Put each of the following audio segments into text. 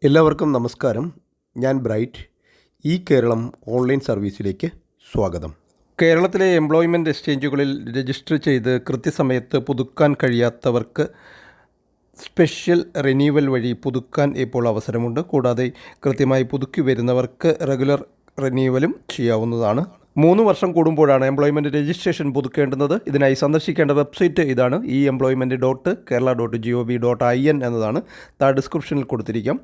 എല്ലാവർക്കും നമസ്കാരം. ഞാൻ ബ്രൈറ്റ്. ഈ കേരളം ഓൺലൈൻ സർവീസിലേക്ക് സ്വാഗതം. കേരളത്തിലെ എംപ്ലോയ്മെൻറ്റ് എക്സ്ചേഞ്ചുകളിൽ രജിസ്റ്റർ ചെയ്ത് കൃത്യസമയത്ത് പുതുക്കാൻ കഴിയാത്തവർക്ക് സ്പെഷ്യൽ റിന്യൂവൽ വഴി പുതുക്കാൻ ഇപ്പോൾ അവസരമുണ്ട്. കൂടാതെ കൃത്യമായി പുതുക്കി വരുന്നവർക്ക് റെഗുലർ റിന്യൂവലും ചെയ്യാവുന്നതാണ്. 3 വർഷം കൂടുമ്പോഴാണ് എംപ്ലോയ്മെൻറ്റ് രജിസ്ട്രേഷൻ പുതുക്കേണ്ടുന്നത്. ഇതിനായി സന്ദർശിക്കേണ്ട വെബ്സൈറ്റ് ഇതാണ്: employment.kerala.gov.in എന്നതാണ്. താഴെ ഡിസ്ക്രിപ്ഷനിൽ കൊടുത്തിരിക്കാം.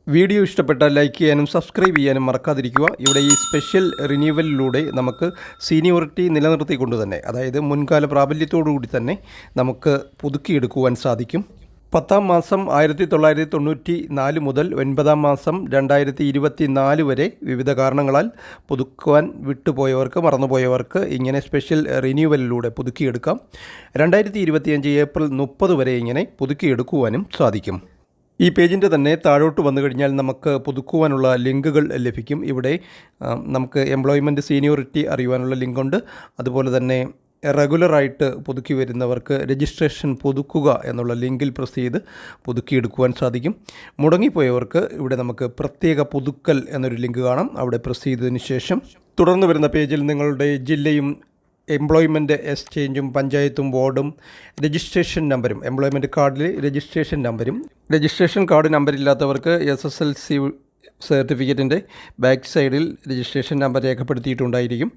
വീഡിയോ ഇഷ്ടപ്പെട്ടാൽ ലൈക്ക് ചെയ്യാനും സബ്സ്ക്രൈബ് ചെയ്യാനും മറക്കാതിരിക്കുക. ഇവിടെ ഈ സ്പെഷ്യൽ റിന്യൂവലിലൂടെ നമുക്ക് സീനിയോറിറ്റി നിലനിർത്തിക്കൊണ്ട് തന്നെ, അതായത് മുൻകാല പ്രാബല്യത്തോടുകൂടി തന്നെ നമുക്ക് പുതുക്കിയെടുക്കുവാൻ സാധിക്കും. 10ാം മാസം 1994 മുതൽ 9ാം മാസം 2024 വരെ വിവിധ കാരണങ്ങളാൽ പുതുക്കുവാൻ വിട്ടുപോയവർക്ക്, മറന്നുപോയവർക്ക് ഇങ്ങനെ സ്പെഷ്യൽ റിന്യൂവലിലൂടെ പുതുക്കിയെടുക്കാം. 2025 ഏപ്രിൽ 30 വരെ ഇങ്ങനെ പുതുക്കിയെടുക്കുവാനും സാധിക്കും. ഈ പേജിൻ്റെ തന്നെ താഴോട്ട് വന്നു കഴിഞ്ഞാൽ നമുക്ക് പുതുക്കുവാനുള്ള ലിങ്കുകൾ ലഭിക്കും. ഇവിടെ നമുക്ക് എംപ്ലോയ്മെൻറ്റ് സീനിയോറിറ്റി അറിയുവാനുള്ള ലിങ്കുണ്ട്. അതുപോലെ തന്നെ റെഗുലറായിട്ട് പുതുക്കി വരുന്നവർക്ക് രജിസ്ട്രേഷൻ പുതുക്കുക എന്നുള്ള ലിങ്കിൽ പ്രസ് ചെയ്ത് പുതുക്കിയെടുക്കുവാൻ സാധിക്കും. മുടങ്ങിപ്പോയവർക്ക് ഇവിടെ നമുക്ക് പ്രത്യേക പുതുക്കൽ എന്നൊരു ലിങ്ക് കാണാം. അവിടെ പ്രസ് ചെയ്തതിന് ശേഷം തുടർന്ന് വരുന്ന പേജിൽ നിങ്ങളുടെ ജില്ലയും എംപ്ലോയ്മെൻറ്റ് എക്സ്ചേഞ്ചും പഞ്ചായത്തും വാർഡും രജിസ്ട്രേഷൻ നമ്പരും, എംപ്ലോയ്മെൻറ്റ് കാർഡിൽ രജിസ്ട്രേഷൻ നമ്പരും, രജിസ്ട്രേഷൻ കാർഡ് നമ്പറില്ലാത്തവർക്ക് SSLC സർട്ടിഫിക്കറ്റിൻ്റെ ബാക്ക് സൈഡിൽ രജിസ്ട്രേഷൻ നമ്പർ രേഖപ്പെടുത്തിയിട്ടുണ്ടായിരിക്കും.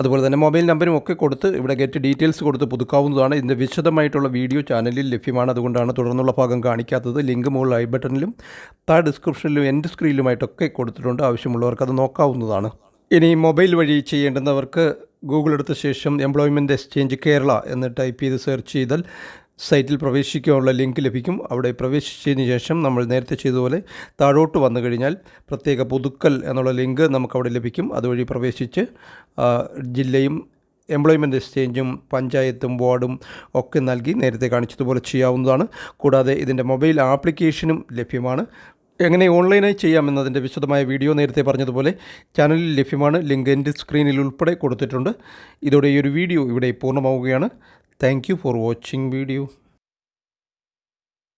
അതുപോലെ തന്നെ മൊബൈൽ നമ്പരും ഒക്കെ കൊടുത്ത് ഇവിടെ ഗെറ്റ് ഡീറ്റെയിൽസ് കൊടുത്ത് പുതുക്കാവുന്നതാണ്. ഇതിൻ്റെ വിശദമായിട്ടുള്ള വീഡിയോ ചാനലിൽ ലഭ്യമാണ്. അതുകൊണ്ടാണ് തുടർന്നുള്ള ഭാഗം കാണിക്കാത്തത്. ലിങ്ക് മുകളിൽ ഐ ബട്ടണിലും താഴെ ഡിസ്ക്രിപ്ഷനിലും എൻഡ് സ്ക്രീനിലുമായിട്ടൊക്കെ കൊടുത്തിട്ടുണ്ട്. ആവശ്യമുള്ളവർക്ക് അത് നോക്കാവുന്നതാണ്. ഇനി മൊബൈൽ വഴി ചെയ്യേണ്ടുന്നവർക്ക് ഗൂഗിൾ എടുത്ത ശേഷം എംപ്ലോയ്മെൻറ്റ് എക്സ്ചേഞ്ച് കേരള എന്ന് ടൈപ്പ് ചെയ്ത് സെർച്ച് ചെയ്താൽ സൈറ്റിൽ പ്രവേശിക്കാനുള്ള ലിങ്ക് ലഭിക്കും. അവിടെ പ്രവേശിച്ചതിന് ശേഷം നമ്മൾ നേരത്തെ ചെയ്തതുപോലെ താഴോട്ട് വന്നു കഴിഞ്ഞാൽ പ്രത്യേക പുതുക്കൽ എന്നുള്ള ലിങ്ക് നമുക്കവിടെ ലഭിക്കും. അതുവഴി പ്രവേശിച്ച് ജില്ലയും എംപ്ലോയ്മെൻറ്റ് എക്സ്ചേഞ്ചും പഞ്ചായത്തും വാർഡും ഒക്കെ നൽകി നേരത്തെ കാണിച്ചതുപോലെ ചെയ്യാവുന്നതാണ്. കൂടാതെ ഇതിൻ്റെ മൊബൈൽ ആപ്ലിക്കേഷനും ലഭ്യമാണ്. എങ്ങനെ ഓൺലൈനായി ചെയ്യാമെന്നതിൻ്റെ വിശദമായ വീഡിയോ നേരത്തെ പറഞ്ഞതുപോലെ ചാനലിൽ ലഭ്യമാണ്. ലിങ്ക് എൻ്റെ സ്ക്രീനിൽ ഉൾപ്പെടെ കൊടുത്തിട്ടുണ്ട്. ഇതോടെ ഈ ഒരു വീഡിയോ ഇവിടെ പൂർണ്ണമാവുകയാണ്. Thank you for watching video.